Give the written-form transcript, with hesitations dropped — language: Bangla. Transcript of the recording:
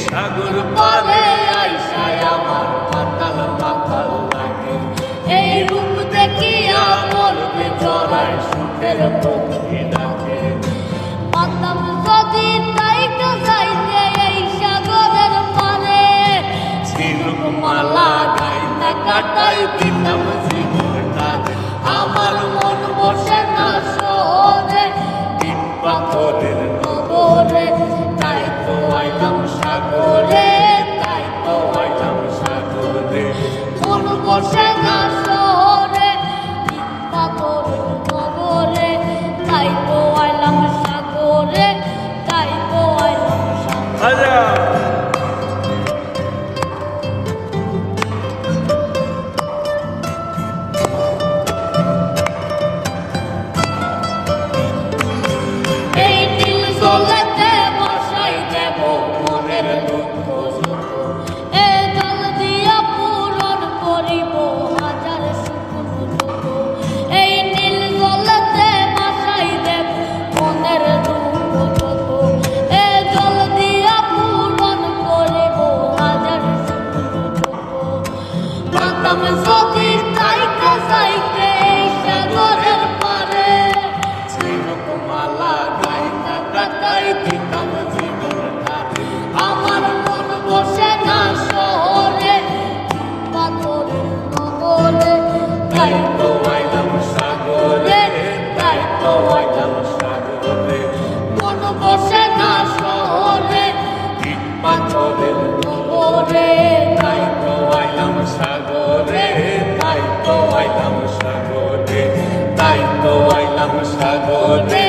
সাগর পারে আইসায় আমার মাতাল মাতাল লাগে। এই রূপ দেখিয়া আমার জড়ায় সুখের পক্ষী ডাকে। পাতাম যদি তাইটা যাইতে এই সাগরের পারে, ঝিনুক মালা গাইতা কাটাই দিতাম জীবনটা। আমার মন বসে না শহরে, ইট পাথরের নগরে, তাই তো আইলাম সাগরে, তাই তো আইলাম সাগরে। মন বসে না শহরে, ইট পাথরের নগরে, তাই তো আইলাম সাগরে, তাই তো আইলাম সাগরে। এই নীল জলেতে ভাসাই দেব মনের দুঃখ সুখ, এ জল দিয়া পূরণ করিব হাজার সুখ দুঃখ। এই নীল জলেতে ভাসাই দেব মনের দুঃখ যত, এ জল দিয়া পূরণ করিব হাজার সুখ দুঃখ। পাতাম যদি তাইকা যাইতে এই সাগরের পারে, ঝিনুক মালা গাইতা কাটাই দিতাম জীবনটা। আমার মন বসে না শহরে, পাথরের নগরে, তাই তো আইলাম সাগরে, তাই তো আইলাম সাগরে। মন বসে না শহরে, ইট পাথরের নগরে, তাই তো আইলাম সাগরে, তাই তো আইলাম সাগরে, তাই তো আইলাম সাগরে।